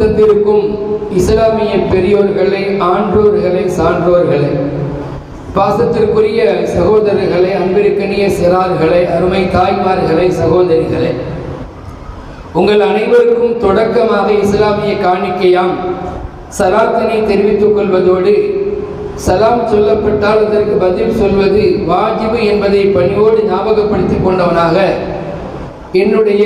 தந்திருக்கும் இஸ்லாமிய பெரியோர்களை, ஆன்றோர்களை, சான்றோர்களை, பாசத்திற்குரிய சகோதரர்களை, அன்பிற்கினிய சிறார்களை, அருமை தாய்மார்களை, சகோதரிகளை, உங்கள் அனைவருக்கும் தொடக்கமாக இஸ்லாமிய காணிக்கையாம் சலாத்தினை தெரிவித்துக் கொள்வதோடு, சலாம் சொல்லப்பட்டால் அதற்கு பதில் சொல்வது வாஜிபு என்பதை பணியோடு ஞாபகப்படுத்திக் கொண்டவனாக என்னுடைய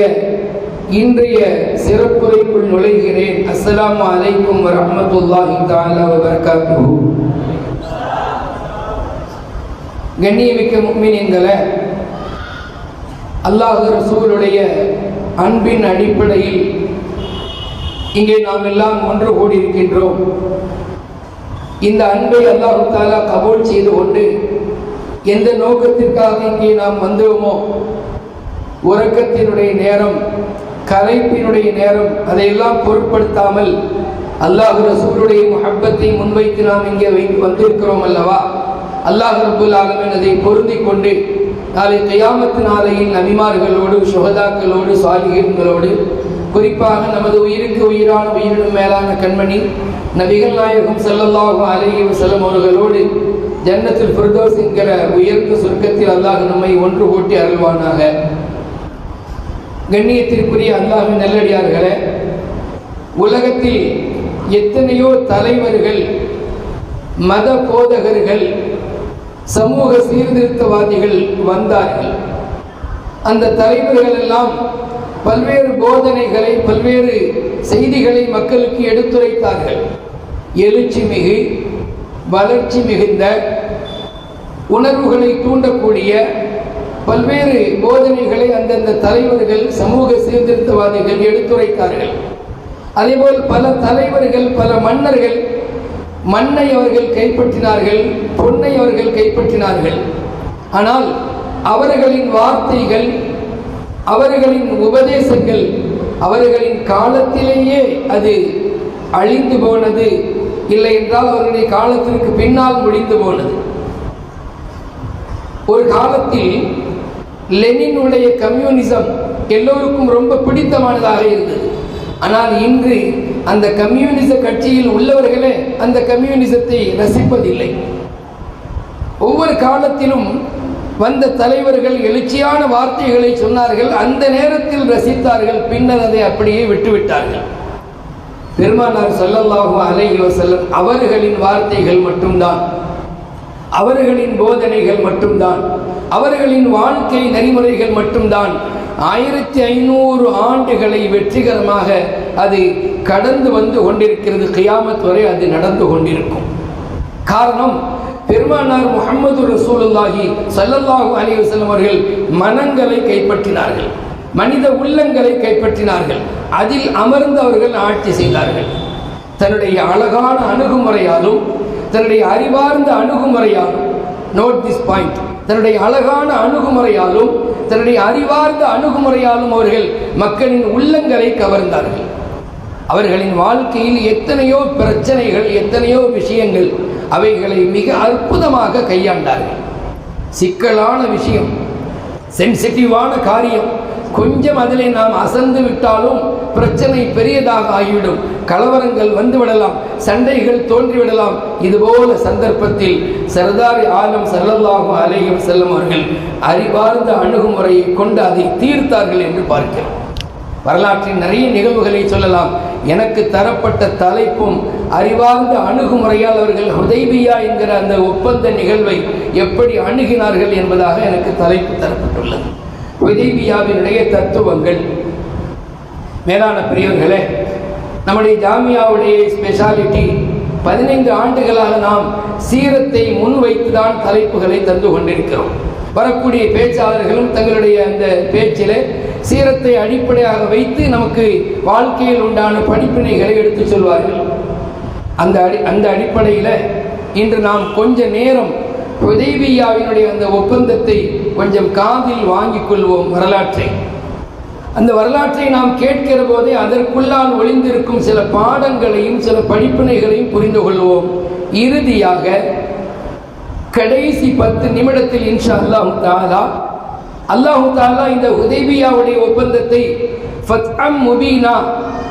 இன்றைய சிறப்புரைக்குள் நுழைகிறேன். அஸ்ஸலாமு அலைக்கும் வரஹ்மத்துல்லாஹி தஆலா வபரகாத்துஹு. கண்ணியமிக்க முஃமினீன்களே, அல்லாஹ் ரசூலுடைய அன்பின் அடிப்படையில் இங்கே நாம் எல்லாம் ஒன்று கூடியிருக்கின்றோம். இந்த அன்பை அல்லாஹ் தஆலா கபூல் செய்து கொண்டு எந்த நோக்கத்திற்காக இங்கே நாம் வந்தோமோ, உறக்கத்தினுடைய நேரம், கலைப்பினுடைய நேரம், அதையெல்லாம் பொருட்படுத்தாமல் அல்லாஹ் ரசூலுடைய முஹப்பத்தை முன்வைத்து நாம் இங்கே வந்திருக்கிறோம் அல்லவா? அல்லாஹ் ரப்புல் ஆலமீன் அதை பொருந்தி கொண்டு நாளை கியாமத் நாளையில் நபிமார்களோடு, சுஹதாக்களோடு, சாலிஹீன்களோடு, குறிப்பாக நமது உயிருக்கு உயிரான உயிரினும் மேலான கண்மணி நபிகள் நாயகம் ஸல்லல்லாஹு அலைஹி வஸல்லம் அவர்களோடு ஜன்னத்துல் ஃபிர்தௌஸ் என்கிற உயர்ந்த சொர்க்கத்தில் அல்லாஹ் நம்மை ஒன்று கூட்டி அருள்வானாக. கண்ணியத்திற்குரிய அல்லாஹ்வின் நல்லடியார்களே, உலகத்தில் எத்தனையோ தலைவர்கள், மத போதகர்கள், சமூக சீர்திருத்தவாதிகள் வந்தார்கள். அந்த தலைவர்கள் எல்லாம் பல்வேறு போதனைகளை, பல்வேறு செய்திகளை மக்களுக்கு எடுத்துரைத்தார்கள். எழுச்சி மிகு, வளர்ச்சி மிகுந்த, உணர்வுகளை தூண்டக்கூடிய பல்வேறு போதனைகளை அந்தந்த தலைவர்கள், சமூக சீர்திருத்தவாதிகள் எடுத்துரைத்தார்கள். அதேபோல் பல தலைவர்கள், பல மன்னர்கள், மண்ணை அவர்கள் கைப்பற்றினார்கள், பொன்னை அவர்கள் கைப்பற்றினார்கள். ஆனால் அவர்களின் வார்த்தைகள், அவர்களின் உபதேசங்கள் அவர்களின் காலத்திலேயே அது அழிந்து போனது, இல்லை என்றால் அவர்களுடைய காலத்திற்கு பின்னால் முடிந்து போனது. ஒரு காலத்தில் லெனினுடைய கம்யூனிசம் எல்லோருக்கும் ரொம்ப பிடித்தமானதாக இருந்தது. ஆனால் இன்று அந்த கம்யூனிச கட்சியில் உள்ளவர்களே அந்த கம்யூனிசத்தை ரசிப்பதில்லை. ஒவ்வொரு காலத்திலும் வந்த தலைவர்கள் எழுச்சியான வார்த்தைகளை சொன்னார்கள், அந்த நேரத்தில் ரசித்தார்கள், பின்னர் அதை அப்படியே விட்டுவிட்டார்கள். பெருமானார் ஸல்லல்லாஹு அலைஹி வஸல்லம் அவர்களின் வார்த்தைகள் மட்டும்தான், அவர்களின் போதனைகள் மட்டும்தான், அவர்களின் வாழ்க்கை நெறிமுறைகள் மட்டும்தான் 1500 ஆண்டுகளை வெற்றிகரமாக அது கடந்து வந்து கொண்டிருக்கிறது. கியாமத் வரை அது நடந்து கொண்டிருக்கும். காரணம், பெருமானார் முஹம்மது ரசூலுல்லாஹி ஸல்லல்லாஹு அலைஹி வஸல்லம் அவர்கள் மனங்களை கைப்பற்றினார்கள், மனித உள்ளங்களை கைப்பற்றினார்கள், அதில் அமர்ந்து அவர்கள் ஆட்சி செய்தார்கள். தன்னுடைய அழகான அணுகுமுறையாலும், தன்னுடைய அறிவார்ந்த அணுகுமுறையாலும், நோட் திஸ் பாயிண்ட், தன்னுடைய அழகான அணுகுமுறையாலும், தன்னுடைய அறிவார்ந்த அணுகுமுறையாலும் அவர்கள் மக்களின் உள்ளங்களை கவர்ந்தார்கள். அவர்களின் வாழ்க்கையில் எத்தனையோ பிரச்சனைகள், எத்தனையோ விஷயங்கள், அவைகளை மிக அற்புதமாக கையாண்டார்கள். சிக்கலான விஷயம், சென்சிட்டிவான காரியம், கொஞ்சம் அதிலே நாம் அசந்து விட்டாலும் பிரச்சனை பெரியதாக ஆகிவிடும், கலவரங்கள் வந்துவிடலாம், சண்டைகள் தோன்றிவிடலாம். இதுபோல சந்தர்ப்பத்தில் சர்தார் ஆலம் ஸல்லல்லாஹு அலைஹி வஸல்லம் அவர்கள் அறிவார்ந்த அணுகுமுறையை கொண்டு அதை தீர்த்தார்கள் என்று பார்க்கிறோம். வரலாற்றின் நிறைய நிகழ்வுகளை சொல்லலாம். எனக்கு தரப்பட்ட தலைப்பும் அறிவார்ந்த அணுகுமுறையால் அவர்கள் ஹுதைபியா என்கிற அந்த ஒப்பந்த நிகழ்வை எப்படி அணுகினார்கள் என்பதாக எனக்கு தலைப்பு தரப்பட்டுள்ளது. ஹுதைபியாவினுடைய தத்துவங்கள். மேலான பெரியவர்களே, நம்முடைய ஜாமியாவுடைய ஸ்பெஷாலிட்டி 15 ஆண்டுகளாக நாம் சீரத்தை முன்வைத்துதான் தலைப்புகளை தந்து கொண்டிருக்கிறோம். வரக்கூடிய பேச்சாளர்களும் தங்களுடைய அந்த பேச்சிலே சீரத்தை அடிப்படையாக வைத்து நமக்கு வாழ்க்கையில் உண்டான படிப்பினைகளை எடுத்து சொல்வார்கள். அந்த அடிப்படையில் இன்று நாம் கொஞ்ச நேரம் ஹுதைபியாவினுடைய அந்த ஒப்பந்தத்தை கொஞ்சம் காதில் வாங்கிக் கொள்வோம். வரலாற்றை, அந்த வரலாற்றை நாம் கேட்கிற போதே அதற்குள்ளால் ஒளிந்திருக்கும் சில பாடங்களையும் சில படிப்பினைகளையும் புரிந்து கொள்வோம். இறுதியாக கடைசி 10 நிமிடத்தில் இன்ஷா அல்லாஹ் தஆலா அல்லாஹு தஆலா இந்த ஹுதைபியாவுடைய ஒப்பந்தத்தை ஃபத்ஹம் முபீனா,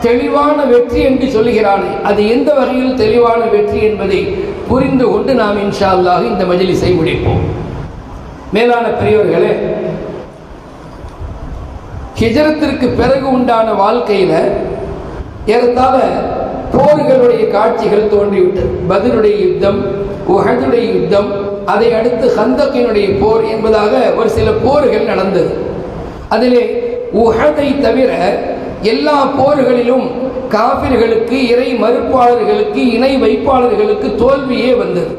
தெளிவான வெற்றி என்று சொல்லுகிறானே, அது எந்த வகையில் தெளிவான வெற்றி என்பதை புரிந்து கொண்டு நாம் இன்ஷா அல்லாஹ் இந்த மஜ்லிஸை முடிப்போம். மேலான பெரியவர்களே, ஹிஜ்ரத்திற்கு பிறகு உண்டான வாழ்க்கையில் ஏறத்தாழ போர்களுடைய காட்சிகள் தோன்றிவிட்டது. பத்ருடைய யுத்தம், உஹதுடைய யுத்தம், அதை அடுத்து ஹந்தக்கினுடைய போர் என்பதாக ஒரு சில போர்கள் நடந்தது. அதிலே உஹதை தவிர எல்லா போர்களிலும் காபிர்களுக்கு, இறை மறுப்பாளர்களுக்கு, இணை வைப்பாளர்களுக்கு தோல்வியே வந்தது.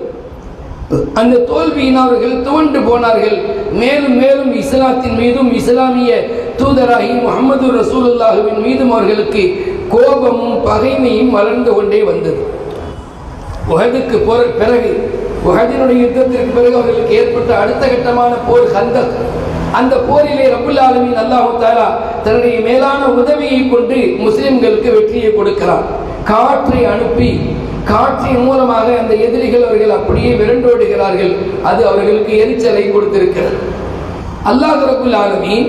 அந்த தோல்வியின் அவர்கள் துவண்டு போனார்கள். மேலும் மேலும் இஸ்லாத்தின் மீதும் இஸ்லாமிய தூதராகி முஹம்மது ரசூலுல்லாஹுவின் மீதும் அவர்களுக்கு கோபமும் பகைமையும் வளர்ந்து கொண்டே வந்தது. உஹதுக்கு பிறகு, உஹதினுடைய யுத்தத்திற்கு பிறகு அவர்களுக்கு ஏற்பட்ட அடுத்த கட்டமான போர் ஹந்தக். அந்த போரிலே ரப்புல் ஆலமீன் அல்லாஹ் தஆலா தன்னுடைய மேலான உதவியை கொண்டு முஸ்லிம்களுக்கு வெற்றியை கொடுக்கிறார். காற்றை அனுப்பி, காற்றின் மூலமாக அந்த எதிரிகள் அவர்கள் அப்படியே விரண்டோடுகிறார்கள். அது அவர்களுக்கு எரிச்சலை கொடுத்திருக்கிறது. அல்லாஹ் ரப்புல் ஆலமீன்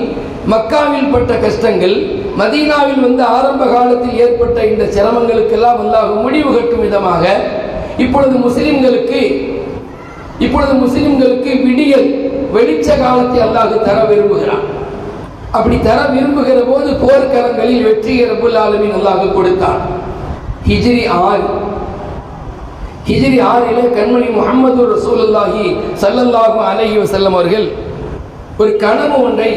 மக்காவில் பட்ட கஷ்டங்கள், மதீனாவில் வந்து ஆரம்ப காலத்தில் ஏற்பட்ட இந்த சிரமங்களுக்கெல்லாம் அல்லாஹ் முடிவு கட்டும் விதமாக இப்பொழுது முஸ்லிம்களுக்கு விடியல், வெளிச்ச காலத்தை அல்லாஹ் தர விரும்புகிறான். அப்படி தர விரும்புகிற போது போர்க்களங்களில் வெற்றியை ரப்புல் ஆலமீன் அல்லாஹ் கொடுத்தான். ஹிஜ்ரி 6 கண்மணி முஹம்மது ரசூலுல்லாஹி ஸல்லல்லாஹு அலைஹி வஸல்லம் அவர்கள் ஒரு கனவு ஒன்றை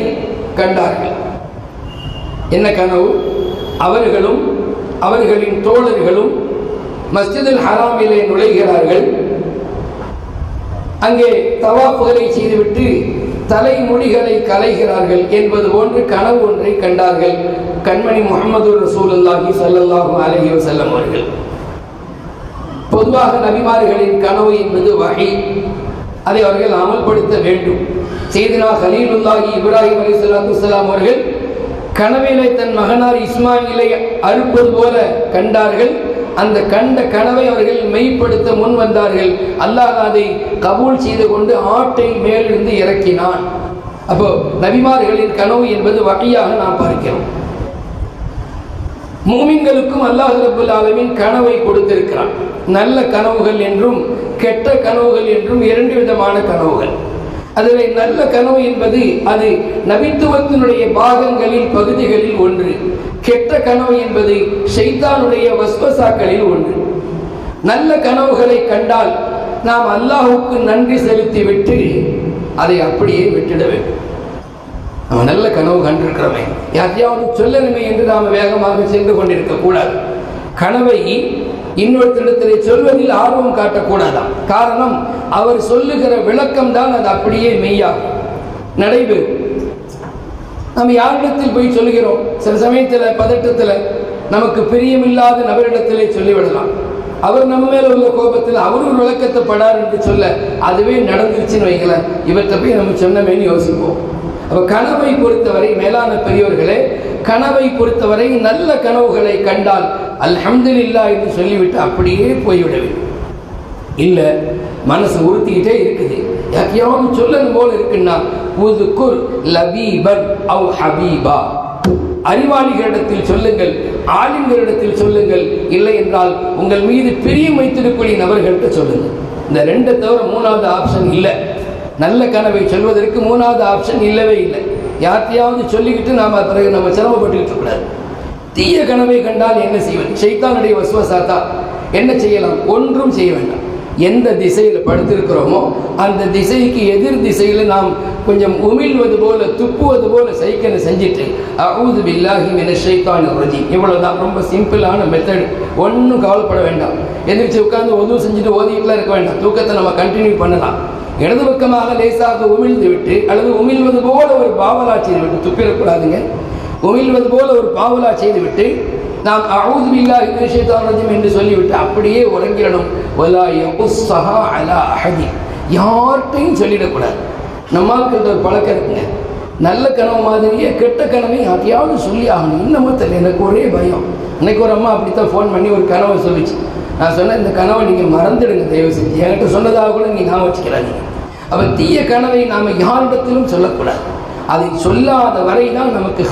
கண்டார்கள். என்ன கனவு? அவர்களும் அவர்களின் தோழர்களும் மஸ்ஜிதுல் ஹராமிலே நுழைகிறார்கள். அங்கே தவாஃப்களை செய்துவிட்டு தலைமுடிகளை கலைகிறார்கள் என்பது போன்று கனவு ஒன்றை கண்டார்கள் கண்மணி முஹம்மது ரசூலுல்லாஹி ஸல்லல்லாஹு அலைஹி வஸல்லம் அவர்கள். பொதுவாக நபிமார்களின் கனவு என்பது வஹி, அதை அவர்கள் அமல்படுத்த வேண்டும். சையதுனா கலீலுல்லாஹி இப்ராஹிம் அலைஹிஸ்ஸலாத்து வஸ்ஸலாம் அவர்கள் கனவிலே தன் மகனார் இஸ்மாயிலை அறுப்பது போல கண்டார்கள். அந்த கண்ட கனவை அவர்கள் மெய்ப்படுத்த முன் வந்தார்கள். அல்லாஹ் அதை கபூல் செய்து கொண்டு ஆட்டை மேலிருந்து இறக்கினான். அப்போ நபிமார்களின் கனவு என்பது வகையாக நாம் பார்க்கிறோம். மூமின்களுக்கும் அல்லாஹ் ரப்பல் ஆலமீன் கனவை கொடுத்திருக்கிறான். நல்ல கனவுகள் என்றும் கெட்ட கனவுகள் என்றும் 2 விதமான கனவுகள். அதில் நல்ல கனவு என்பது அது நபித்துவத்தினுடைய பாகங்களில், பகுதிகளில் ஒன்று. கெட்ட கனவு என்பது ஷைத்தானுடைய வஸ்வசாக்களில் ஒன்று. நல்ல கனவுகளை கண்டால் நாம் அல்லாஹுக்கு நன்றி செலுத்திவிட்டு அதை அப்படியே விட்டுட வேண்டும். நம்ம நல்ல கனவு கண்டிருக்கிறோமே, யாரையாவது சொல்லணுமே என்று நாம் வேகமாக சென்று கொண்டிருக்க கூடாது. கனவை இன்னொருத்தரிடத்திலே சொல்வதில் ஆர்வம் காட்டக்கூடாதாம். காரணம், அவர் சொல்லுகிற விளக்கம் தான் அது அப்படியே மெய்யாகும், நடைபெறும். நம்ம யாரிடத்தில் போய் சொல்லுகிறோம்? சில சமயத்தில் பதட்டத்தில் நமக்கு பிரியமில்லாத நபரிடத்திலே சொல்லிவிடலாம். அவர் நம்ம மேல உள்ள கோபத்தில் அவர் ஒரு விளக்கத்தை படார் என்று சொல்ல அதுவே நடந்துருச்சுன்னு வைக்கல, இவற்றை போய் நம்ம சொன்னமேன்னு யோசிப்போம். அப்போ கனவை பொறுத்தவரை மேலான பெரியவர்களே, கனவை பொறுத்தவரை நல்ல கனவுகளை கண்டால் அல்ஹம்துலில்லாஹ் என்று சொல்லிவிட்டு அப்படியே போய்விட வேண்டும். இல்லை, மனசு உறுத்திக்கிட்டே இருக்குது, யாரையாவது சொல்லணும் போல இருக்குன்னா உதுகுர் லபீபன் அவ் ஹபீபா, அறிவாளிகளிடத்தில் சொல்லுங்கள், ஆலிம்களிடத்தில் சொல்லுங்கள். இல்லை என்றால் உங்கள் மீது பிரியம் வைத்திருக்கக்கூடிய நபர்கள்ட்ட சொல்லுங்கள். இந்த 2 தவிர 3வது ஆப்ஷன் இல்லை. நல்ல கனவை சொல்வதற்கு 3வது ஆப்ஷன் இல்லவே இல்லை. யார்த்தையாவது சொல்லிக்கிட்டு நாம் பிறகு நம்ம சிரமப்பட்டுக்கிட்டு கூடாது. தீய கனவை கண்டால் என்ன செய்வது? ஷைத்தானுடைய வஸ்வசாத்தா. என்ன செய்யலாம்? ஒன்றும் செய்ய வேண்டாம். எந்த திசையில் படுத்திருக்கிறோமோ அந்த திசைக்கு எதிர் திசையில் நாம் கொஞ்சம் உமிழ்வது போல, துப்புவது போல சைக்கிளை செஞ்சுட்டு அஊது பில்லாஹி மினஷ் ஷைத்தானிர் ரஜீம், இவ்வளவுதான். ரொம்ப சிம்பிளான மெத்தட். ஒன்றும் கவலைப்பட வேண்டாம். எந்திரிச்சு உட்கார்ந்து உது செஞ்சுட்டு ஓதிட்டுலாம் இருக்க வேண்டாம். தூக்கத்தை நம்ம கண்டினியூ பண்ணலாம். இடது பக்கமாக லேசாக உமிழ்ந்து விட்டு, அல்லது உமிழ்வது போல ஒரு பாவலா செய்து விட்டு, துப்பிடக்கூடாதுங்க, உமிழ்வது போல ஒரு பாவலா செய்து விட்டு நாம் அஊது பில்லாஹி மினஷ் ஷைத்தானிர் ரஜீம் என்று சொல்லிவிட்டு அப்படியே உறங்கிடணும். வலா யகுஸ்ஸஹா அலா அஹதி, யார்கிட்டையும் சொல்லிடக்கூடாது. நம்மளுக்கு ஒரு பழக்கம் இருக்குங்க, நல்ல கனவு மாதிரியே கெட்ட கனவை யாரையாவது சொல்லி ஆகணும். இன்னமும் தெரியல, எனக்கு ஒரே பயம். அன்னைக்கு ஒரு அம்மா அப்படித்தான் ஃபோன் பண்ணி ஒரு கனவை சொல்லிச்சு. நான் சொன்னேன், இந்த கனவை நீங்கள் மறந்துடுங்க தயவு செஞ்சு, என்கிட்ட சொன்னதாக கூட நீங்கள் ஞாபகம் வச்சுக்கிறாதீங்க. அப்போ தீய கனவை நாம் யாரிடத்திலும் சொல்லக்கூடாது. அதை சொல்லாத வரைதான் நமக்கு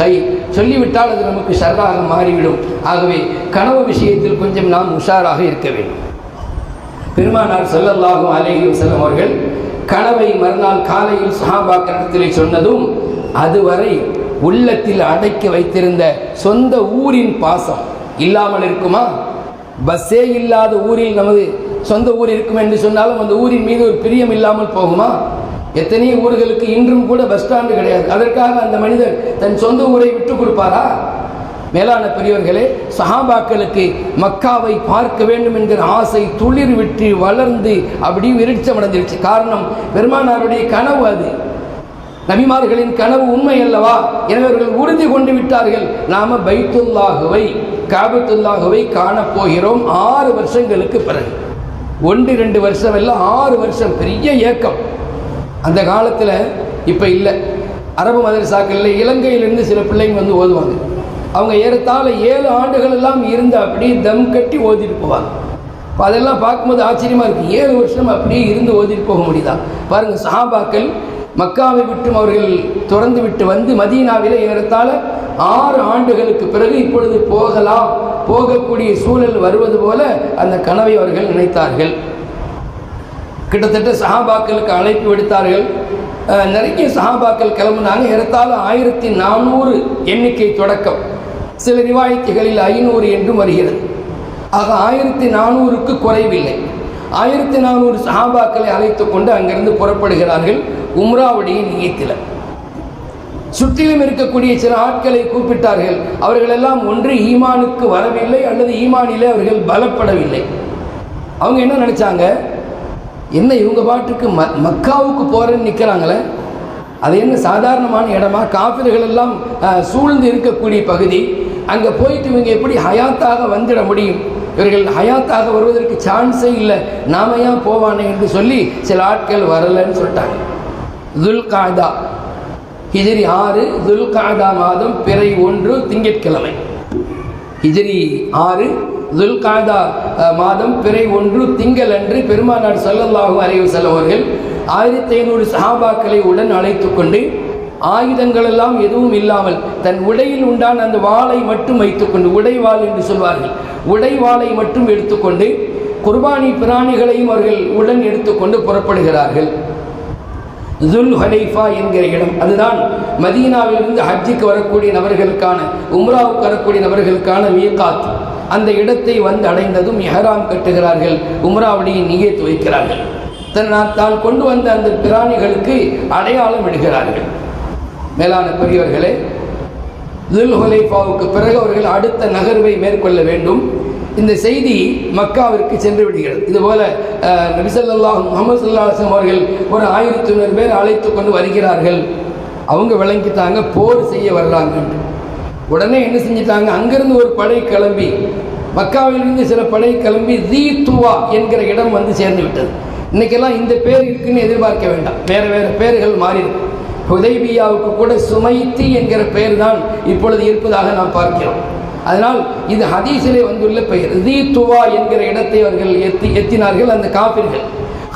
சொல்லிவிட்டால் அது நமக்கு ஷர்ராக மாறிவிடும். ஆகவே கனவு விஷயத்தில் கொஞ்சம் நாம் உஷாராக இருக்க வேண்டும். பெருமானார் ஸல்லல்லாஹு அலைஹி வஸல்லம் அவர்கள் கனவை மறுநாள் காலையில் சஹாபாக்களிடத்தில் சொன்னதும் அதுவரை உள்ளத்தில் அடக்கி வைத்திருந்த சொந்த ஊரின் பாசம் இல்லாமல் இருக்குமா? பஸ்ஸே இல்லாத ஊரில் நமது சொந்த ஊர் இருக்கும் என்று சொன்னாலும் அந்த ஊரின் மீது ஒரு பிரியம் இல்லாமல் போகுமா? எத்தனை ஊர்களுக்கு இன்றும் கூட பஸ் ஸ்டாண்டு கிடையாது. அதற்காக அந்த மனிதர் தன் சொந்த ஊரை விட்டு கொடுப்பாரா? மேலான பெரியவர்களே, சஹாபாக்களுக்கு மக்காவை பார்க்க வேண்டும் என்கிற ஆசை துளிர் விட்டு வளர்ந்து அப்படி விருட்சம் அடைஞ்சிருச்சு. காரணம், பெருமானாருடைய கனவு. அது நபிமார்களின் கனவு உண்மை அல்லவா? எனவே அவர்கள் உறுதி கொண்டு விட்டார்கள், நாம பைத்துல்லாஹுவை காபத்துல்லாஹுவை காணப்போகிறோம் 6 வருஷங்களுக்கு பிறகு. 1-2 வருஷம் எல்லாம் 6 வருஷம். பெரிய ஏக்கம் அந்த காலத்தில். இப்போ இல்லை. அரபு மதரசாக்களில் இலங்கையிலிருந்து சில பிள்ளைங்க வந்து ஓதுவாங்க. அவங்க ஏறத்தாழ 7 ஆண்டுகள் எல்லாம் இருந்து அப்படியே தம் கட்டி ஓதிட்டு போவாங்க. இப்போ அதெல்லாம் பார்க்கும்போது ஆச்சரியமாக இருக்குது. 7 வருஷம் அப்படியே இருந்து ஓதிட்டு போக முடியுதா? பாருங்கள், சஹாபாக்கள் மக்காவை விட்டும் அவர்கள் துறந்து விட்டு வந்து மதீனாவில் ஏறத்தாழ 6 ஆண்டுகளுக்கு பிறகு இப்பொழுது போகக்கூடிய சூழல் வருவது போல அந்த கனவை அவர்கள் நினைத்தார்கள். கிட்டத்தட்ட சஹாபாக்களுக்கு அழைப்பு விடுத்தார்கள். நிறைய சஹாபாக்கள் கிளம்புனாங்க. ஏறத்தாழ 1400 எண்ணிக்கை தொடக்கம். சில ரிவாயத்துகளில் 500 என்றும் வருகிறது. ஆக 1400க்கு குறைவில்லை. 1400 சஹாபாக்களை அழைத்து கொண்டு அங்கிருந்து புறப்படுகிறார்கள் உம்ராவுடைய நியத்தில். சுற்றிலும் இருக்கக்கூடிய சில ஆட்களை கூப்பிட்டார்கள். அவர்களெல்லாம் ஒன்று ஈமானுக்கு வரவில்லை அல்லது ஈமானிலே அவர்கள் பலப்படவில்லை. அவங்க என்ன நினைச்சாங்க, என்ன இவங்க பாட்டுக்கு மக்காவுக்கு போகிறேன்னு நிற்கிறாங்களே, அது என்ன சாதாரணமான இடமா? காஃபிர்கள் எல்லாம் சூழ்ந்து இருக்கக்கூடிய பகுதி. அங்கே போயிட்டு இவங்க எப்படி ஹயாத்தாக வந்துட முடியும்? இவர்கள் ஹயாத்தாக வருவதற்கு சான்ஸே இல்லை, நாம ஏன் போவானே என்று சொல்லி சில ஆட்கள் வரலன்னு சொல்லிட்டாங்க. துல்காதா ஹிஜ்ரி 6 துல்காதா மாதம் பிறை 1 திங்கட்கிழமை. ஹிஜ்ரி 6 துல்காதா மாதம் பிறை 1 திங்கள் அன்று பெருமானார் ஸல்லல்லாஹு அலைஹி வஸல்லம் அவர்கள் 1500 சஹாபாக்களை உடன் அழைத்து கொண்டு ஆயுதங்கள் எல்லாம் எதுவும் இல்லாமல் தன் உடையில் உண்டான அந்த வாளை மட்டும் வைத்துக்கொண்டு, உடைவாள் என்று சொல்வார்கள், உடைவாளை மட்டும் எடுத்துக்கொண்டு குர்பானி பிராணிகளையும் அவர்கள் உடன் எடுத்துக்கொண்டு புறப்படுகிறார்கள். துல் ஹலைஃபா என்கிற இடம், அதுதான் மதீனாவிலிருந்து ஹஜ்ஜுக்கு வரக்கூடிய நபர்களுக்கான, உம்ராவுக்கு வரக்கூடிய நபர்களுக்கான மீகாத். அந்த இடத்தை வந்து அடைந்ததும் இஹ்ராம் கட்டுகிறார்கள், உம்ராவுடைய நியத் வைக்கிறார்கள். தான் கொண்டு வந்த அந்த பிராணிகளுக்கு அடையாளம் விடுகிறார்கள். மேலான பெரியவர்களே, துல் ஹலைஃபாவுக்கு பிறகு அவர்கள் அடுத்த நகர்வை மேற்கொள்ள வேண்டும். இந்த செய்தி மக்காவிற்கு சென்று விடுகிறது. இதுபோல நபி ஸல்லல்லாஹு முஹம்மது ஸல்லல்லாஹு அலைஹி வஸல்லம் அவர்கள் ஒரு 1100 பேர் அழைத்து கொண்டு வருகிறார்கள். அவங்க விளங்கிட்டாங்க போர் செய்ய வர்றாங்க. உடனே என்ன செஞ்சிட்டாங்க, அங்கிருந்து ஒரு படை கிளம்பி, மக்காவிலிருந்து சில படை கிளம்பி தீத்துவா என்கிற இடம் வந்து சேர்ந்து விட்டது. இன்னைக்கெல்லாம் இந்த பேர் இருக்குன்னு எதிர்பார்க்க வேண்டாம், வேறு வேறு பேர்கள் மாறிடும். ஹுதைபியாவுக்கு கூட சுமைத்தி என்கிற பெயர் தான் இப்பொழுது இருப்பதாக நாம் பார்க்கிறோம். அதனால் இது ஹதீஸிலே வந்துள்ள பெயர். தீத்துவா என்கிற இடத்தை அவர்கள் எத்தினார்கள் அந்த காபிர்கள்.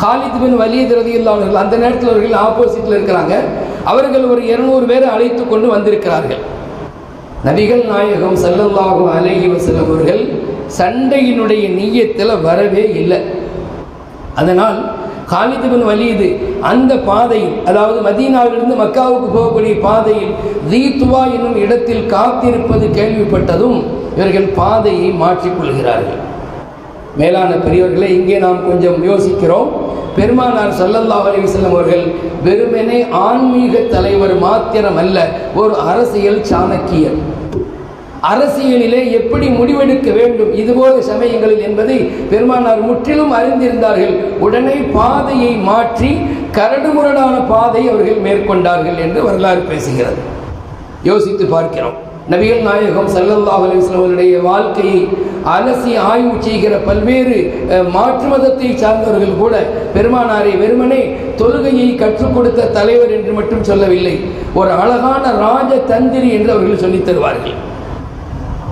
காலித் பின் வலீத் ரலியல்லாஹு அன்ஹு அந்த நேரத்தில் அவர்கள் ஆப்போசிட்டில் இருக்கிறாங்க. அவர்கள் ஒரு 200 பேரை அழைத்து கொண்டு வந்திருக்கிறார்கள். நபிகள் நாயகம் ஸல்லல்லாஹு அலைஹி வஸல்லம் அவர்கள் சண்டையினுடைய நிய்யத்தில் வரவே இல்லை. அதனால் காலித் பின் வலீத் அந்த பாதையில், அதாவது மதீனாவிலிருந்து மக்காவுக்கு போகக்கூடிய பாதையில் தீத்துவா என்னும் இடத்தில் காத்திருப்பது கேள்விப்பட்டதும் இவர்கள் பாதையை மாற்றிக்கொள்கிறார்கள். மேலான பெரியவர்களை, இங்கே நாம் கொஞ்சம் யோசிக்கிறோம். பெருமானார் ஸல்லல்லாஹு அலைஹி வஸல்லம் அவர்கள் வெறுமனே ஆன்மீக தலைவர் மாத்திரம் அல்ல, ஒரு அரசியல் சாணக்கியர். அரசியலிலே எப்படி முடிவெடுக்க வேண்டும் இதுபோல சமயங்களில் என்பதை பெருமானார் முற்றிலும் அறிந்திருந்தார்கள். உடனே பாதையை மாற்றி கரடுமுரடான பாதை அவர்கள் மேற்கொண்டார்கள் என்று வரலாறு பேசுகிறது. யோசித்து பார்க்கிறோம். நபிகள் நாயகம் ஸல்லல்லாஹு அலைஹி வஸல்லம் அவருடைய வாழ்க்கையை அலசி ஆய்வு செய்கிற பல்வேறு மாற்று மதத்தை சார்ந்தவர்கள் கூட பெருமானாரை வெறுமனே தொழுகையை கற்றுக் கொடுத்த தலைவர் என்று மட்டும் சொல்லவில்லை, ஒரு அழகான ராஜ தந்திரி என்று அவர்கள் சொல்லித் தருவார்கள்.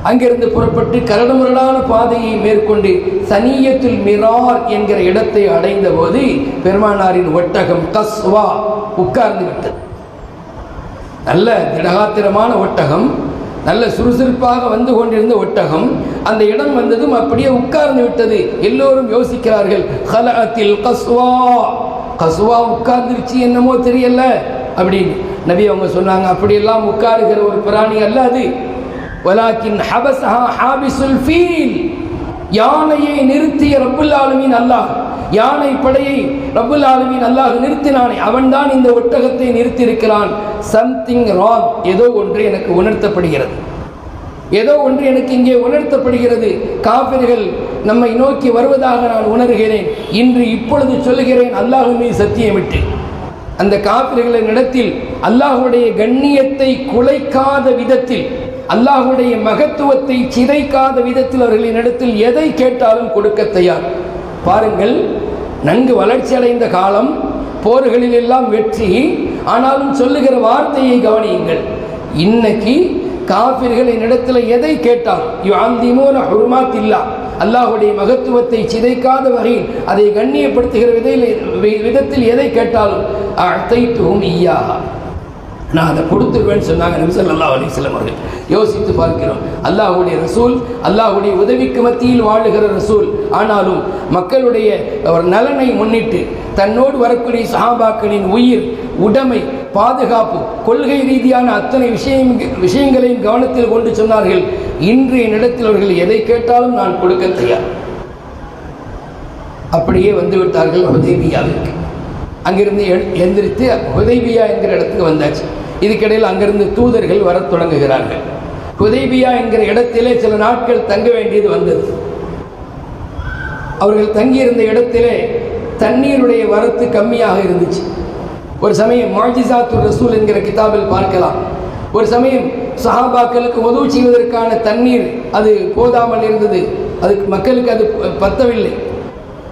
அங்கிருந்து புறப்பட்டு கரடுமுரடான பாதையை மேற்கொண்டு சனியத்துல் மிரார் என்கிற இடத்தை அடைந்த போது பெருமானாரின் ஒட்டகம் கஸ்வா உட்கார்ந்து விட்டது. நல்ல திடகாத்திரமான ஒட்டகம், நல்ல சுறுசுறுப்பாக வந்து கொண்டிருந்த ஒட்டகம். அந்த இடம் வந்ததும் அப்படியே உட்கார்ந்து விட்டது. எல்லோரும் யோசிக்கிறார்கள், ஹலஅத்தில் கஸ்வா, கஸ்வா உட்கார்ந்துருச்சு என்னமோ தெரியல அப்படின்னு. நபி அவங்க சொன்னாங்க, அப்படியெல்லாம் உட்காருகிற ஒரு பிராணி அல்ல அது. வலாக்கின் ஹபஸஹா ஹாபிசுல் ஃபீல், யானையை நிறுத்திய ரப்புல் ஆலமீன் அல்லாஹ், யானை படையை ரப்புல் ஆலமீன் அல்லாஹ் நிறுத்தினானே அவன்தான் இந்த ஒட்டகத்தை நிறுத்தியிருக்கிறான். சம்திங் ராங், ஏதோ ஒன்று எனக்கு உணர்த்தப்படுகிறது, ஏதோ ஒன்று எனக்கு இங்கே உணர்த்தப்படுகிறது. காபிர்கள் நம்மை நோக்கி வருவதாக நான் உணர்கிறேன். இன்று இப்பொழுது சொல்லுகிறேன் அல்லாஹ்வின் மீது சத்தியமிட்டு, அந்த காபிர்களின் இடத்தில் அல்லாஹ்வுடைய கண்ணியத்தை குலைக்காத விதத்தில், அல்லாஹ்வுடைய மகத்துவத்தை சிதைக்காத விதத்தில் அவர்களின் இடத்தில் எதை கேட்டாலும் கொடுக்க தயார். பாருங்கள், நன்கு வளர்ச்சி அடைந்த காலம், போர்களில் எல்லாம் வெற்றி. ஆனாலும் சொல்லுகிற வார்த்தையை கவனியுங்கள். இன்னைக்கு காபிர்களின் இடத்துல எதை கேட்டால் யுஅல்லிமூன ஹுருமாத்தில்லா, அல்லாஹ்வுடைய மகத்துவத்தை சிதைக்காத வகையில் அதை கண்ணியப்படுத்துகிற விதத்தில் எதை கேட்டாலும் அஅதைதுஹும் இய்யாஹா, நான் அதை கொடுத்துருவேன்னு சொன்னாங்க நபி ஸல்லல்லாஹு அலைஹி வஸல்லம் அவர்கள். யோசித்து பார்க்கிறோம், அல்லாஹ்வுடைய ரசூல், அல்லாஹ்வுடைய உதவிக்கு மத்தியில் வாழுகிற ரசூல். ஆனாலும் மக்களுடைய ஒரு நலனை முன்னிட்டு தன்னோடு வரக்கூடிய சஹாபாக்களின் உயிர், உடைமை, பாதுகாப்பு, கொள்கை ரீதியான அத்தனை விஷயங்களையும் கவனத்தில் கொண்டு சொன்னார்கள், இன்றைய இடத்தில் அவர்கள் எதை கேட்டாலும் நான் கொடுக்க தயார். அப்படியே வந்துவிட்டார்கள் ஹுதைபியாவிற்கு. அங்கிருந்து எந்திரித்து ஹுதைபியா என்கிற இடத்துக்கு வந்தாச்சு. இதுக்கிடையில் அங்கிருந்து தூதர்கள் வரத் தொடங்குகிறார்கள். ஹுதைபியா என்கிற இடத்திலே சில நாட்கள் தங்க வேண்டியது வந்தது. அவர்கள் தங்கியிருந்த இடத்திலே தண்ணீருடைய வரத்து கம்மியாக இருந்துச்சு. ஒரு சமயம் முஅஜிஸாத்துர் ரசூல் என்கிற கிதாபில் பார்க்கலாம், ஒரு சமயம் சஹாபாக்களுக்கு உதவு செய்வதற்கான தண்ணீர் அது போதாமல் இருந்தது. அதுக்கு மக்களுக்கு அது பத்தவில்லை,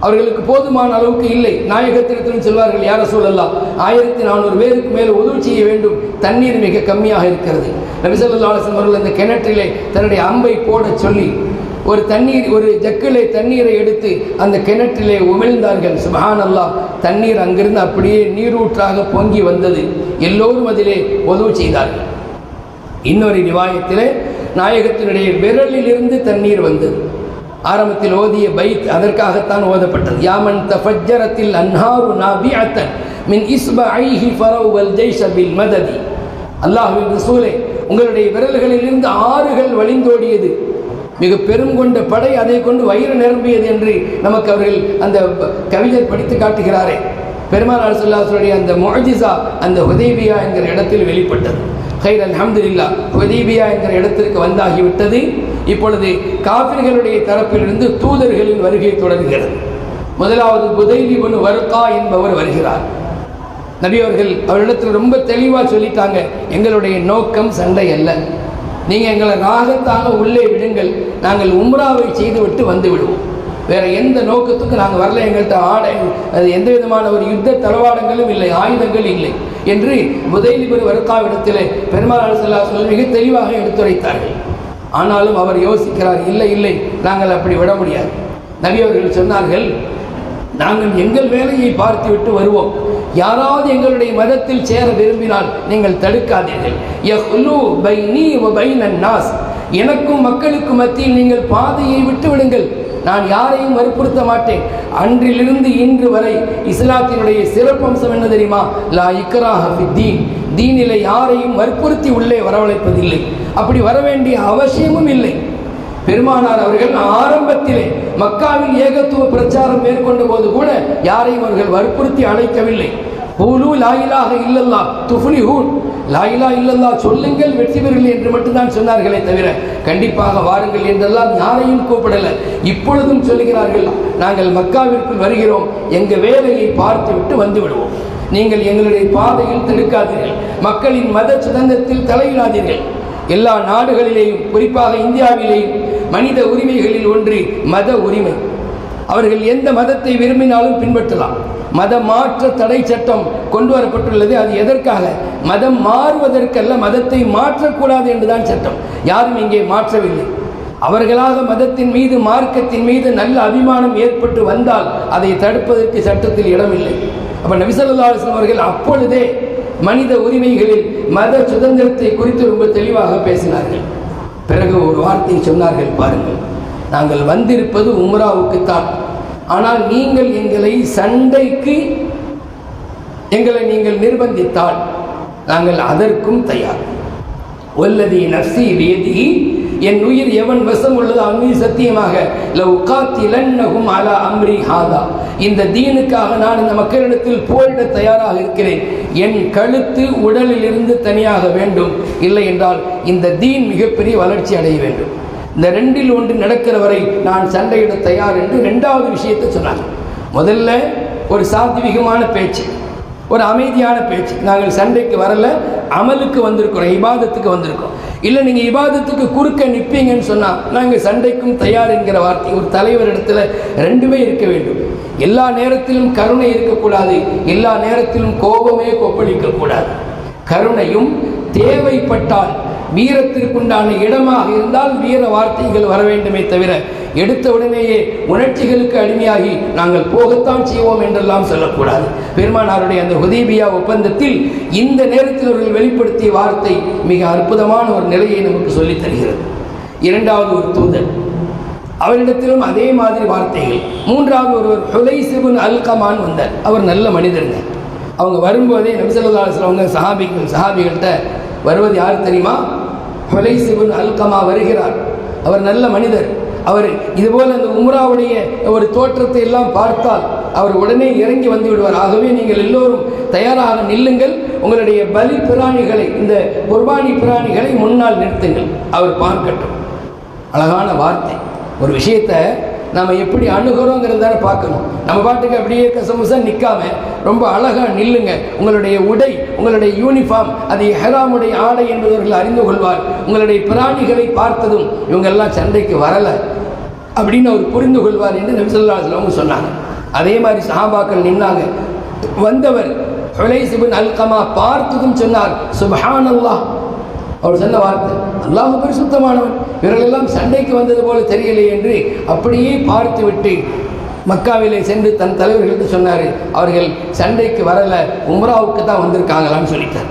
அவர்களுக்கு போதுமான அளவுக்கு இல்லை. நாயகத்திடத்திலும் சொல்வார்கள், யார் ரசூலல்லாஹ், 1400 பேருக்கு மேலே உதவு செய்ய வேண்டும், தண்ணீர் மிக கம்மியாக இருக்கிறது. நபி ஸல்லல்லாஹு அலைஹி வஸல்லம் அவர்கள் அந்த கிணற்றிலே தன்னுடைய அம்பை போட சொல்லி ஒரு ஜக்கிலே தண்ணீரை எடுத்து அந்த கிணற்றிலே உமிழ்ந்தார்கள். சுப்ஹானல்லாஹ், தண்ணீர் அங்கிருந்து அப்படியே நீரூற்றாக பொங்கி வந்தது. எல்லோரும் அதிலே உதவு செய்தார்கள். இன்னொரு ரிவாயத்திலே நாயகத்தினுடைய விரலிலிருந்து தண்ணீர் வந்தது. ஆரம்பத்தில் ஓதிய பைத் அதற்காகத்தான் ஓதப்பட்டது. யாமன் தஃபஜ்ஜரத்தில் அன்ஹாரு நாபிஅத்தன் மின் இஸ்பஐஹி ஃபரவல் ஜைஷ பில் மததி. அல்லாஹ்வின் ரசூலே, உங்களுடைய விரல்களிலிருந்து ஆறுகள் வழிந்தோடியது, மிக பெரும் கொண்ட படை அதை கொண்டு வயிறு நிரம்பியது என்று நமக்கு அவர்கள் அந்த கவிஞர் படித்து காட்டுகிறாரே. பெருமானார் ஸல்லல்லாஹு அலைஹி வஸல்லம் அந்த முஅஜிஸா அந்த ஹுதைபியா என்கிற இடத்தில் வெளிப்பட்டது. ஹைர் அல்ஹம்துலில்லாஹ், ஹுதைபியா என்கிற இடத்திற்கு வந்தாகிவிட்டது. இப்பொழுது காஃபிர்களுடைய தரப்பிலிருந்து தூதர்களின் வருகை தொடர்கிறது. முதலாவது புதைல் இப்னு வர்கா என்பவர் வருகிறார். நபி அவர்களிடத்தில் ரொம்ப தெளிவாக சொல்லிட்டாங்க, எங்களுடைய நோக்கம் சண்டை அல்ல, நீங்கள் எங்களை ராகத்தாக உள்ளே விடுங்கள், நாங்கள் உம்ராவை செய்துவிட்டு வந்து விடுவோம், வேற எந்த நோக்கத்துக்கு நாங்கள் வரல, எங்கள்கிட்ட ஆடை அது எந்த விதமான ஒரு யுத்த தளவாடங்களும் இல்லை, ஆயுதங்கள் இல்லை என்று புதைல் இப்னு வர்காவிடத்திலே பெருமானார் ஸல்லல்லாஹு அலைஹி வஸல்லம் மிக தெளிவாக எடுத்துரைத்தார்கள். ஆனாலும் அவர் யோசிக்கிறார், இல்லை இல்லை, நாங்கள் அப்படி விட முடியாது. நபி அவர்கள் சொன்னார்கள், நாங்கள் எங்கள் வேலையை பார்த்து விட்டு வருவோம், யாராவது எங்களுடைய மதத்தில் சேர விரும்பினால் நீங்கள் தடுக்காதீர்கள். யஹ்லு பைனி வ பைனன் நாஸ், எனக்கும் மக்களுக்கும் மத்தியில் நீங்கள் பாதையை விட்டு விடுங்கள், நான் யாரையும் வற்புறுத்த மாட்டேன். அன்றிலிருந்து இன்று வரை இஸ்லாத்தினுடைய சிறப்பம்சம் என்ன தெரியுமா? லா இக்ராஹ ஃபித்தீன், தீனிலே யாரையும் வற்புறுத்தி உள்ளே வரவழைப்பதில்லை, அப்படி வர வேண்டிய அவசியமும் இல்லை. பெருமானார் அவர்கள் ஆரம்பத்திலே மக்காவில் ஏகத்துவ பிரச்சாரம் மேற்கொண்ட போது கூட யாரையும் அவர்கள் வற்புறுத்தி அழைக்கவில்லை. கூலு லா இலாஹ இல்லல்லாஹ் துஃப்லிஹூன், லா இலாஹ இல்லல்லாஹ் சொல்லுங்கள் வெற்றி பெறுங்கள் என்று மட்டும்தான் சொன்னார்களே தவிர கண்டிப்பாக வாருங்கள் என்றெல்லாம் யாரையும் கூப்பிடல. இப்பொழுதும் சொல்லுகிறார்கள், நாங்கள் மக்காவிற்குள் வருகிறோம், எங்கள் வேலையை பார்த்து விட்டு வந்து விடுவோம், நீங்கள் எங்களுடைய பாதையில் தடுக்காதீர்கள், மக்களின் மத சுதந்திரத்தில் தலையிடாதீர்கள். எல்லா நாடுகளிலேயும் குறிப்பாக இந்தியாவிலேயும் மனித உரிமைகளில் ஒன்று மத உரிமை. அவர்கள் எந்த மதத்தை விரும்பினாலும் பின்பற்றலாம். மத மாற்ற தடை சட்டம் கொண்டு வரப்பட்டுள்ளது. அது எதற்காக? மதம் மாறுவதற்கல்ல, மதத்தை மாற்றக்கூடாது என்றுதான் சட்டம். யாரும் இங்கே மாற்றவில்லை. அவர்களாக மதத்தின் மீது மார்க்கத்தின் மீது நல்ல அபிமானம் ஏற்பட்டு வந்தால் அதை தடுப்பதற்கு சட்டத்தில் இடமில்லை. அப்ப நபி ஸல்லல்லாஹு அலைஹி வஸல்லம் அவர்கள் அப்பொழுதே மனித உரிமைகளில் மத சுதந்திரத்தை குறித்து ரொம்ப தெளிவாக பேசினார்கள். பிறகு ஒரு வார்த்தை சொன்னார்கள், பாருங்கள், நாங்கள் வந்திருப்பது உம்ராவுக்குத்தான், ஆனால் நீங்கள் எங்களை சண்டைக்கு நீங்கள் நிர்பந்தித்தால் நாங்கள் அதற்கும் தயார். வல்லதி நஃப்ஸி பியதிஹி, என் உயிர் எவன் வசம் உள்ளது அவன் மீது சத்தியமாக, லவ் காத்திலன்னஹும் அலா அம்ரி ஹாதா, இந்த தீனுக்காக நான் இந்த மக்களிடத்தில் போரிட தயாராக இருக்கிறேன். என் கழுத்து உடலில் இருந்து தனியாக வேண்டும், இல்லை என்றால் இந்த தீன் மிகப்பெரிய வளர்ச்சி அடைய வேண்டும். இந்த ரெண்டில் ஒன்று நடக்கிற வரை நான் சண்டையிட தயார் என்று இரண்டாவது விஷயத்தை சொன்னாங்க. முதல்ல ஒரு சாத்வீகமான பேச்சு, ஒரு அமைதியான பேச்சு. நாங்கள் சண்டைக்கு வரல, அமலுக்கு வந்திருக்கிறோம், இபாதத்துக்கு வந்திருக்கோம். இல்லை நீங்கள் இபாதத்துக்கு குறுக்க நிற்பீங்கன்னு சொன்னால் நாங்கள் சண்டைக்கும் தயார் என்கிற வார்த்தை. ஒரு தலைவரிடத்தில் ரெண்டுமே இருக்க வேண்டும். எல்லா நேரத்திலும் கருணை இருக்கக்கூடாது, எல்லா நேரத்திலும் கோபமே கொப்பளிக்கக்கூடாது. கருணையும் தேவைப்பட்டால் வீரத்திற்குண்டான இடமாக இருந்தால் வீர வார்த்தைகள் வர வேண்டுமே தவிர எடுத்த உடனேயே உணர்ச்சிகளுக்கு அடிமையாகி நாங்கள் போகத்தான் செய்வோம் என்றெல்லாம் சொல்லக்கூடாது. பெருமானாருடைய அந்த ஹுதைபியா ஒப்பந்தத்தில் இந்த நேரத்தில் அவர்கள் வெளிப்படுத்திய வார்த்தை மிக அற்புதமான ஒரு நிலையை நமக்கு சொல்லித் தருகிறது. இரண்டாவது ஒரு தூதர், அவரிடத்திலும் அதே மாதிரி வார்த்தைகள். மூன்றாவது ஒருவர் ஹுலைஸ் இப்னு அல்கமான் வந்தார். அவர் நல்ல மனிதருங்க. அவங்க வரும்போதே நபி ஸல்லல்லாஹு அலைஹி வஸல்லம் சஹாபிகள்கிட்ட வருவது யார் தெரியுமா? ஹுலைஸ் இப்னு அல்கமா வருகிறார். அவர் நல்ல மனிதர். அவர் இதுபோல் அந்த உம்ராவுடைய ஒரு தோற்றத்தை எல்லாம் பார்த்தால் அவர் உடனே இறங்கி வந்து விடுவார். ஆகவே நீங்கள் எல்லோரும் தயாராக நில்லுங்கள், உங்களுடைய பலி பிராணிகளை, இந்த குர்பானி பிராணிகளை முன்னால் நிறுத்துங்கள், அவர் பார்க்கட்டும். அழகான வார்த்தை. ஒரு விஷயத்தை நம்ம எப்படி அணுகிறோங்கிறத பார்க்கணும். நம்ம பாட்டுக்கு அப்படியே கசமுசா நிற்காம ரொம்ப அழகாக நில்லுங்க. உங்களுடைய உடை, உங்களுடைய யூனிஃபார்ம், அது எஹ்ராமுடைய ஆடை என்பவர்கள் அறிந்து கொள்வார். உங்களுடைய பிராணிகளை பார்த்ததும் இவங்கெல்லாம் சண்டைக்கு வரலை அப்படின்னு அவர் புரிந்து கொள்வார் என்று நபி ஸல்லல்லாஹு அலைஹி வஸல்லம் சொன்னாங்க. அதே மாதிரி சஹாபாக்கள் நின்னாங்க. வந்தவர் ஹுலைஸ் இப்னு அல்கமா பார்த்ததும் சொன்னார், சுப்ஹானல்லாஹ். அவர் சொன்ன வார்த்தை, அல்லாஹ் பரிசுத்தமானவன், இவர்களெல்லாம் சண்டைக்கு வந்தது போல தெரியலை என்று அப்படியே பார்த்து விட்டு மக்காவிலே சென்று தன் தலைவர்கள்ட்ட சொன்னார், அவர்கள் சண்டைக்கு வரலை, உம்ராவுக்கு தான் வந்திருக்காங்களான்னு சொல்லிட்டார்.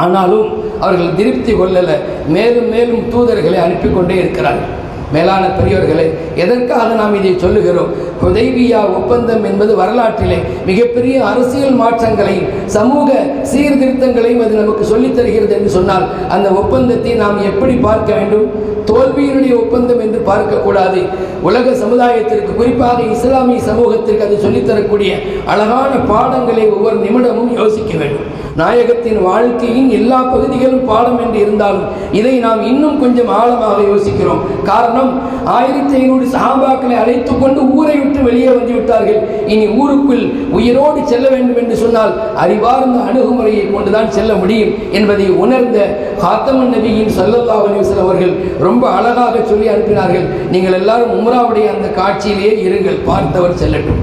ஆனாலும் அவர்கள் திருப்தி கொள்ளலை, மேலும் மேலும் தூதர்களை அனுப்பி கொண்டே இருக்கிறார்கள். மேலான பெரியவர்களே, எதற்காக நாம் இதை சொல்லுகிறோம்? ஹுதைபியா ஒப்பந்தம் என்பது வரலாற்றிலே மிகப்பெரிய அரசியல் மாற்றங்களையும் சமூக சீர்திருத்தங்களையும் அது நமக்கு சொல்லித் தருகிறது என்று சொன்னால் அந்த ஒப்பந்தத்தை நாம் எப்படி பார்க்க வேண்டும்? தோல்வியினுடைய ஒப்பந்தம் என்று பார்க்கக்கூடாது. உலக சமுதாயத்திற்கு, குறிப்பாக இஸ்லாமிய சமூகத்திற்கு அது சொல்லித்தரக்கூடிய அழகான பாடங்களை ஒவ்வொரு நிமிடமும் யோசிக்க வேண்டும். நாயகத்தின் வாழ்க்கையின் எல்லா பகுதிகளும் பாடம் என்று இருந்தாலும் இதை நாம் இன்னும் கொஞ்சம் ஆழமாக யோசிக்கிறோம். காரணம், 1500 சஹாபாக்களை அழைத்து கொண்டு ஊரை விட்டு வெளியே வந்து விட்டார்கள். இனி ஊருக்குள் உயிரோடு செல்ல வேண்டும் என்று சொன்னால் அறிவார்ந்த அணுகுமுறையை கொண்டுதான் செல்ல முடியும் என்பதை உணர்ந்த காத்தமன் நபியின் ஸல்லல்லாஹு அலைஹி வஸல்லம் அவர்கள் ரொம்ப அழகாக சொல்லி அனுப்பினார்கள், நீங்கள் எல்லாரும் உம்ராவுடைய அந்த காட்சியிலேயே இருங்கள், பார்த்தவர் செல்லட்டும்.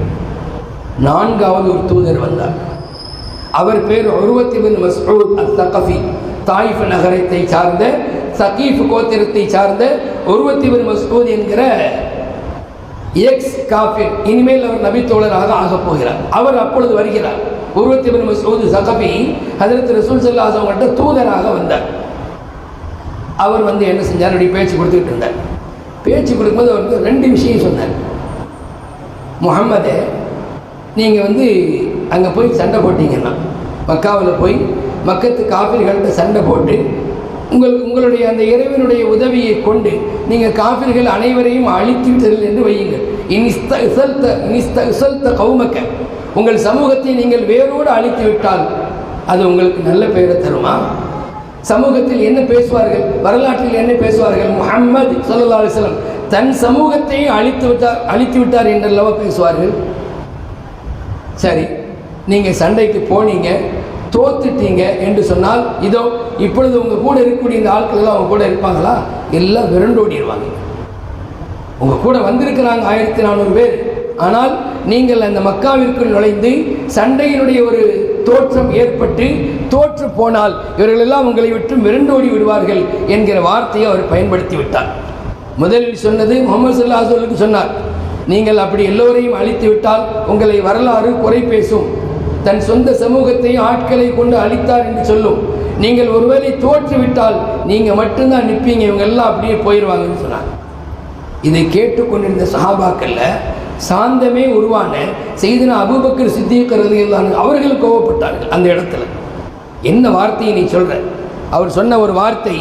நான்காவது ஒரு தூதர் வந்தார். அவர் பேர் உர்வத் இப்னு மஸ்ஊத் அத்-தகஃபி, தாயிஃப் நகரத்தை சார்ந்த, சகீஃப் கோத்திரத்தை சார்ந்த உர்வத் இப்னு மஸ்ஊத் என்கிற எக்ஸ் காஃபிர். இனிமேல் அவர் நபி தோழராக ஆகப் போகிறார். அவர் அப்பொழுது வருகிறார். உர்வத் இப்னு மஸ்ஊத் சகஃபி ஹஜ்ரத் ரசூல் ஸல்லல்லாஹு அலைஹி வஸல்லம் தூதராக வந்தார். அவர் வந்து என்ன செஞ்சார்? அப்படி பேச்சு கொடுத்துக்கிட்டு இருந்தார். பேச்சு கொடுக்கும்போது அவருக்கு 2 விஷயம் சொன்னார். முஹம்மதே, நீங்கள் வந்து அங்கே போய் சண்டை போட்டிங்கன்னா, மக்காவில் போய் மக்கத்து காஃபிர்கள்ட்ட சண்டை போட்டு உங்களுடைய அந்த இறைவனுடைய உதவியை கொண்டு நீங்கள் காஃபிர்கள் அனைவரையும் அழித்து விட்டீர்கள் என்று வையுங்கள். இனிஸ்த கௌமக்க, உங்கள் சமூகத்தை நீங்கள் வேரோடு அழித்து விட்டால் அது உங்களுக்கு நல்ல பெயரை தருமா? சமூகத்தில் என்ன பேசுவார்கள்? வரலாற்றில் என்ன பேசுவார்கள்? முஹம்மது ஸல்லல்லாஹு அலைஹி வஸல்லம் தன் சமூகத்தை அழித்து விட்டார் என்றல்லவா பேசுவார்கள். சரி, நீங்கள் சண்டைக்கு போனீங்க, தோத்துட்டீங்க என்று சொன்னால் இதோ இப்பொழுது உங்கள் கூட இருக்கக்கூடிய இந்த ஆட்கள் எல்லாம் அவங்க கூட இருப்பாங்களா? எல்லாம் விரண்டோடிடுவாங்க. உங்கள் கூட வந்திருக்கிறாங்க 1400 பேர். ஆனால் நீங்கள் அந்த மக்காவிற்குள் நுழைந்து சண்டையினுடைய ஒரு தோற்றம் ஏற்பட்டு தோற்று போனால் இவர்களெல்லாம் உங்களை விட்டு விரண்டோடி விடுவார்கள் என்கிற வார்த்தையை அவர் பயன்படுத்தி விட்டார். முதலில் சொன்னது முஹம்மது ஸல்லல்லாஹு அலைஹி வஸல்லம் சொன்னார், நீங்கள் அப்படி எல்லோரையும் அழித்து விட்டால் உங்களை வரலாறு குறை பேசும். தன் சொந்த சமூகத்தையும் ஆட்களை கொண்டு அழித்தார் என்று சொல்லும். நீங்கள் ஒருவேளை தோற்றுவிட்டால் நீங்கள் மட்டும்தான் நிற்பீங்க, இவங்க எல்லாம் அப்படியே போயிடுவாங்கன்னு சொன்னாங்க. இதை கேட்டுக்கொண்டிருந்த சஹாபாக்கள்ல சாந்தமே உருவான செய்தனா அபூபக்கர் சித்திக் ரலியல்லாஹு அன்ஹு அவர்கள் கோபப்பட்டார்கள். அந்த இடத்துல என்ன வார்த்தையை நீ சொல்ற? அவர் சொன்ன ஒரு வார்த்தை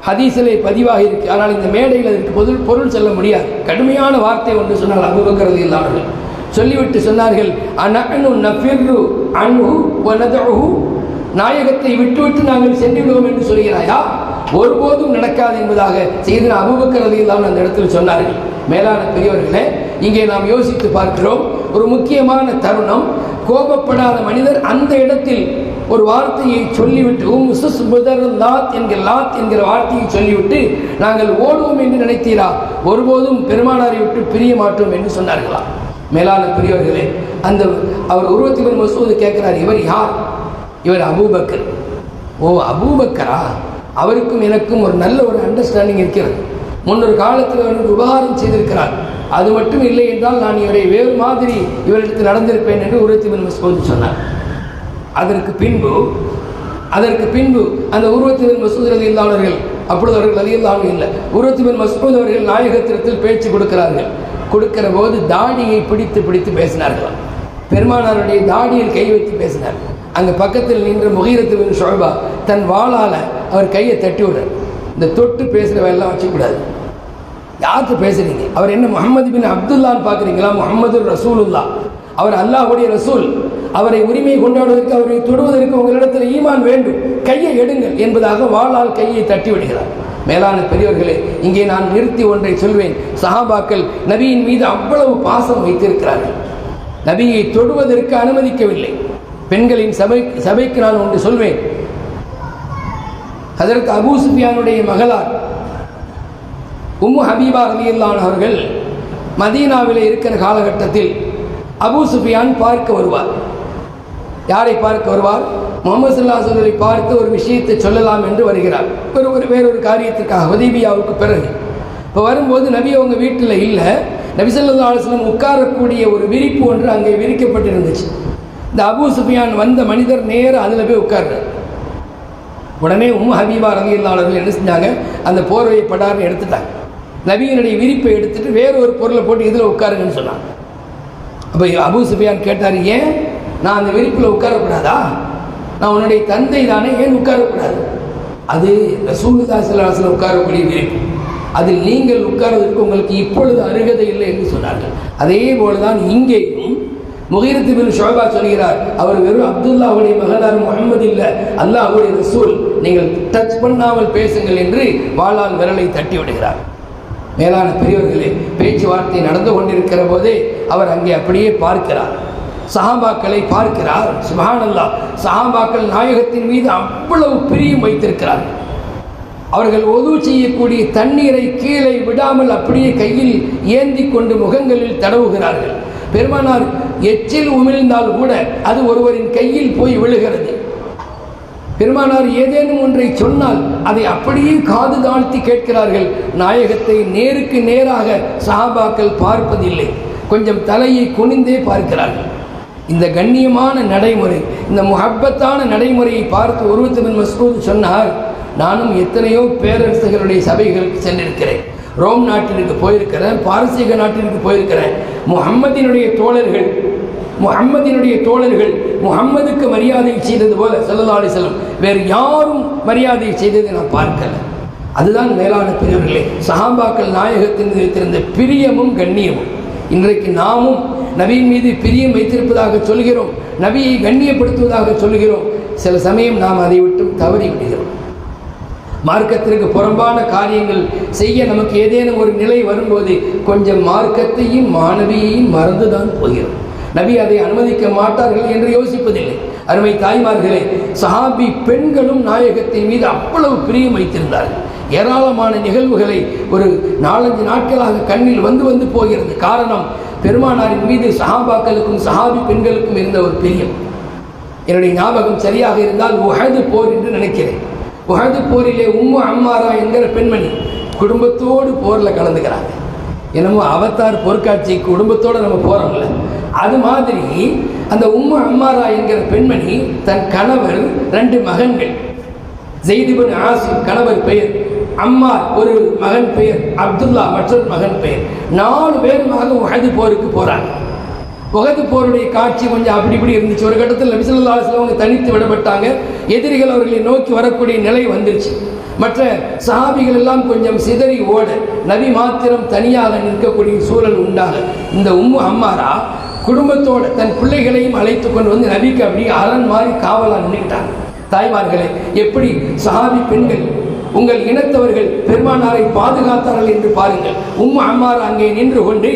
ஹதீஸிலே பதிவாக இருக்கு, ஆனால் இந்த மேடையில் அதற்கு பொருள் சொல்ல முடியாது. கடுமையான வார்த்தை ஒன்று சொன்னால் அபூபக்கர் ரலியல்லாஹு அன்ஹு சொல்லிவிட்டு சொன்னார்கள், அனஹ்னு நஃபிர்ரு அன்ஹு வ நதஉஹு, நாயகத்தை விட்டுவிட்டு நாங்கள் சென்று விடுவோம் என்று சொல்கிறாயா? ஒருபோதும் நடக்காது என்பதாக செய்தனா அபூபக்கர் ரலியல்லாஹு அன்ஹு அந்த இடத்தில் சொன்னார்கள். மேலான பெரியவர்களே, இங்கே நாம் யோசித்து பார்க்கிறோம், ஒரு முக்கியமான தருணம். கோபப்படாத மனிதர் அந்த இடத்தில் ஒரு வார்த்தையை சொல்லிவிட்டு லாத் என்கிற வார்த்தையை சொல்லிவிட்டு நாங்கள் ஓடுவோம் என்று நினைத்தீரா? ஒருபோதும் பெருமானாரை விட்டு பிரிய மாட்டோம் என்று சொன்னார்களா? மேலான பெரியவர்களே, அந்த அவர் உருவத்தின் மசூது கேட்கிறார், இவர் யார்? இவர் அபூபக்கர். ஓ அபூபக்கரா? அவருக்கும் எனக்கும் ஒரு நல்ல ஒரு அண்டர்ஸ்டாண்டிங் இருக்கிறது. முன்னொரு காலத்தில் அவருக்கு உபகாரம் செய்திருக்கிறார். அது மட்டும் இல்லை என்றால் நான் இவரை வேறு மாதிரி இவரிடத்தில் நடந்திருப்பேன் என்று உருவத்தின் மசூது சொன்னார். அதற்கு பின்பு அந்த உருவத்தின் மசூத் ரலியல்லாஹு அன்ஹு அப்பொழுது அவர்கள் ரலியல்லாஹு அன்ஹு இல்லை, உருவத்தின் மசூத் அவர்கள் நாயகத்திடத்தில் பேச்சு கொடுக்கிற போது தாடியை பிடித்து பேசினார்களாம். பெருமானாருடைய தாடியில் கை வைத்து பேசினார். அங்கே பக்கத்தில் நின்ற முகீரத் பின் ஷுஅபா தன் வாளால் அவர் கையை தட்டி விடுறார். இந்த தொட்டு பேசுகிற வேலைலாம் வச்சுக்கூடாது. யாருக்கு பேசுறீங்க? அவர் என்ன முஹம்மது பின் அப்துல்லான்னு பார்க்குறீங்களா? முஹம்மது ரசூலுல்லா, அவர் அல்லாஹ்வுடைய ரசூல். அவரை உரிமை கொண்டாடுவதற்கு, அவரை தொடுவதற்கு உங்களிடத்தில் ஈமான் வேண்டும், கையை எடுங்கள் என்பதாக வாளால் கையை தட்டி விடுகிறார். மேலான பெரியவர்களே, இங்கே நான் நிறுத்தி ஒன்றை சொல்வேன். சஹாபாக்கள் நபியின் மீது அவ்வளவு பாசம் வைத்திருக்கிறார்கள். நபியை தொடுவதற்கு அனுமதிக்கவில்லை. பெண்களின் சபைக்கு நான் ஒன்று சொல்வேன். அதற்கு அபூ சுஃபியானுடைய மகளார் உம்மு ஹபீபா ரலியல்லாஹு அன்ஹா அவர்கள் மதீனாவில் இருக்கிற காலகட்டத்தில் அபூ சுஃபியான் பார்க்க வருவார். யாரை பார்க்க வருவார்? முஹம்மது ஸல்லல்லாஹு அலைஹி வஸல்லம் பார்த்து ஒரு விஷயத்தை சொல்லலாம் என்று வருகிறார். வேறொரு காரியத்திற்காக ஹுதைபியாவுக்கு பிறகு. இப்போ வரும்போது நபி அவங்க வீட்டில் இல்லை. நபி ஸல்லல்லாஹு அலைஹி வஸல்லம் உட்காரக்கூடிய ஒரு விரிப்பு ஒன்று அங்கே விரிக்கப்பட்டிருந்துச்சு. இந்த அபூ சுஃபியான் வந்த மனிதர் நேராக அதில் போய் உட்கார்றார். உடனே உம்மு ஹபீபா ரலியல்லாஹு அன்ஹா என்ன செஞ்சாங்க? அந்த போர்வையை படார்னு எடுத்துட்டாங்க. நபியினுடைய விரிப்பை எடுத்துட்டு வேறு ஒரு பொருளை போட்டு இதில் உட்காருங்கன்னு சொன்னாங்க. அப்போ அபூ சுஃபியான் கேட்டார், ஏன் நான் அந்த விரிப்பில் உட்காரக்கூடாதா? நான் உன்னுடைய தந்தை தானே, ஏன் உட்காரக்கூடாது? அது ரசூலுல்லாஹி ஸல்லல்லாஹு அலைஹி வஸல்லம் உட்காரக்கூடிய விரிப்பு, அதில் நீங்கள் உட்கார்வதற்கு உங்களுக்கு இப்பொழுது அருகதை இல்லை என்று சொன்னார்கள். அதே போலதான் இங்கேயும் முகீரத் பின் ஷுஅபா சொல்கிறார், அவர் வெறும் அப்துல்லாஹ்வுடைய மகனார், முஹம்மது இல்லை, அல்லாஹ்வுடைய ரசூல், நீங்கள் டச் பண்ணாமல் பேசுங்கள் என்று வாளால் விரலை தட்டி விடுகிறார். மேலான பெரியவர்களே, பேச்சுவார்த்தை நடந்து கொண்டிருக்கிற போதே அவர் அங்கே அப்படியே பார்க்கிறார், சஹாபாக்களை பார்க்கிறார். சுப்ஹானல்லாஹ், சஹாபாக்கள் நாயகத்தின் மீது அவ்வளவு பிரியம் வைத்திருக்கிறார்கள். அவர்கள் ஒது செய்யக்கூடிய தண்ணீரை கீழே விடாமல் அப்படியே கையில் ஏந்தி கொண்டு முகங்களில் தடவுகிறார்கள். பெருமானார் எச்சில் உமிழ்ந்தால் கூட அது ஒருவரின் கையில் போய் விழுகிறது. பெருமானார் ஏதேனும் ஒன்றை சொன்னால் அதை அப்படியே காது தாழ்த்தி கேட்கிறார்கள். நாயகத்தை நேருக்கு நேராக சஹாபாக்கள் பார்ப்பதில்லை, கொஞ்சம் தலையை குனிந்தே பார்க்கிறார்கள். இந்த கண்ணியமான நடைமுறை, இந்த முஹப்பத்தான நடைமுறையை பார்த்து உருவத் பின் மஸ்ஊத் சொன்னார், நானும் எத்தனையோ பேரரசுகளுடைய சபைகளுக்கு சென்றிருக்கிறேன், ரோம் நாட்டிற்கு போயிருக்கிறேன், பாரசீக நாட்டிற்கு போயிருக்கிறேன். முஹம்மதினுடைய தோழர்கள் முஹம்மதுக்கு மரியாதை செய்தது போல ஸல்லல்லாஹு அலைஹி வஸல்லம் வேறு யாரும் மரியாதை செய்ததை நான் பார்க்கல. அதுதான் மேலான பெரியவர்களே, சஹாபாக்கள் நாயகத்தின் வைத்திருந்த பிரியமும் கண்ணியமும். இன்றைக்கு நாமும் நபியின் மீது பிரியம் வைத்திருப்பதாக சொல்கிறோம், நபியை கண்ணியப்படுத்துவதாக சொல்கிறோம். சில சமயம் நாம் அதை விட்டு தவறி விடுகிறோம். மார்க்கத்திற்கு புறம்பான காரியங்கள் செய்ய நமக்கு ஏதேனும் ஒரு நிலை வரும்போது கொஞ்சம் மார்க்கத்தையும் மாணவியையும் மறந்துதான் போகிறோம். நபி அதை அனுமதிக்க மாட்டார்கள் என்று யோசிப்பதில்லை. அருமை தாய்மார்களே, சஹாபி பெண்களும் நாயகத்தின் மீது அவ்வளவு பிரியம் வைத்திருந்தார்கள். ஏராளமான நிகழ்வுகளை ஒரு 4-5 நாட்களாக கண்ணில் வந்து போகிறது. காரணம், பெருமானாரின் மீது சஹாபாக்களுக்கும் சஹாபி பெண்களுக்கும் இருந்த ஒரு பிரியம். என்னுடைய ஞாபகம் சரியாக இருந்தால் உஹது போர் என்று நினைக்கிறேன். உஹது போரிலே உம்மு அம்மாரா என்கிற பெண்மணி குடும்பத்தோடு போரில் கலந்துக்கிறாங்க. என்னமோ அவதார் பொற்காட்சி குடும்பத்தோடு நம்ம போகிறோம்ல, அது மாதிரி அந்த உம்மு அம்மாரா என்கிற பெண்மணி தன் கணவர் 2 மகன்கள், ஸைத் இப்னு ஆசிம் கணவர் பெயர், அம்மார் ஒரு மகன் பெயர், அப்துல்லா மற்றொரு மகன் பெயர், 4 பேருமாக உஹது போருக்கு போகிறாங்க. உஹது போருடைய காட்சி கொஞ்சம் அப்படி இப்படி இருந்துச்சு. ஒரு கட்டத்தில் நபி ஸல்லல்லாஹு அலைஹி வஸல்லம் அவங்க தனித்து விடப்பட்டாங்க. எதிரிகள் அவர்களை நோக்கி வரக்கூடிய நிலை வந்துருச்சு. மற்ற சஹாபிகள் எல்லாம் கொஞ்சம் சிதறி ஓட, நபி மாத்திரம் தனியாக நிற்கக்கூடிய சூழல் உண்டாக இந்த உம்மு அம்மாரா குடும்பத்தோடு தன் பிள்ளைகளையும் அழைத்து கொண்டு வந்து நபிக்கு அப்படியே அரண் மாதிரி காவலாக நின்றுட்டாங்க. தாய்மார்களே, எப்படி சஹாபி பெண்கள் உங்கள் இனத்தவர்கள் பெருமானாரை பாதுகாத்தார்கள் என்று பாருங்கள். உம்மு அம்மாரா அங்கே நின்று கொண்டு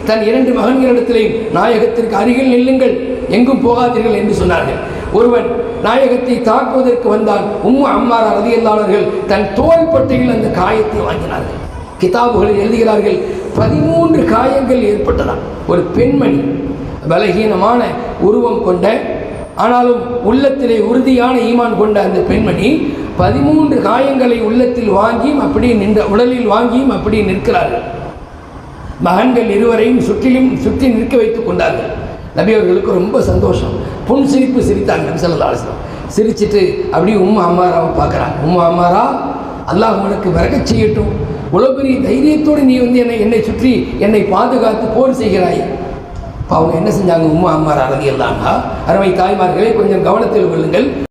தன் 2 மகன்களிடத்திலே நாயகத்திற்கு அருகில் நில்லுங்கள், எங்கும் போகாதீர்கள் என்று சொன்னார்கள். ஒருவன் நாயகத்தை தாக்குவதற்கு வந்தால் உம்மு அம்மாரா ரலியல்லாஹு அன்ஹா தன் தோள்பட்டையில் அந்த காயத்தை வாங்கினார்கள். கிதாபுகளில் எழுதுகிறார்கள் 13 காயங்கள் ஏற்பட்டதாம். ஒரு பெண்மணி, பலகீனமான உருவம் கொண்ட ஆனாலும் உள்ளத்திலே உறுதியான ஈமான் கொண்ட அந்த பெண்மணி 13 காயங்களை உள்ளத்தில் வாங்கியும் அப்படியே நின்ற, உடலில் வாங்கியும் அப்படியே நிற்கிறார்கள். மகன்கள் இருவரையும் சுற்றி நிற்க வைத்துக் கொண்டார்கள். நபி அவர்களுக்கு ரொம்ப சந்தோஷம், புன் சிரிப்பு சிரித்தாங்க. நபி ஸல்லல்லாஹு அலைஹி வஸல்லம் சிரிச்சிட்டு அப்படியே உம்மு அம்மாராவை பார்க்குறாங்க. உம்மு அம்மாரா, அல்லாஹ் உனக்கு வரகச் செய்யட்டும், இவ்வளோ பெரிய தைரியத்தோடு நீ வந்து என்னை சுற்றி என்னை பாதுகாத்து போர் செய்கிறாய். இப்போ அவங்க என்ன செஞ்சாங்க? உம்மு அம்மாரா ரலியல்லாஹு அன்ஹா, அருமை தாய்மார்களே கொஞ்சம் கவனத்தில் கொள்ளுங்கள்.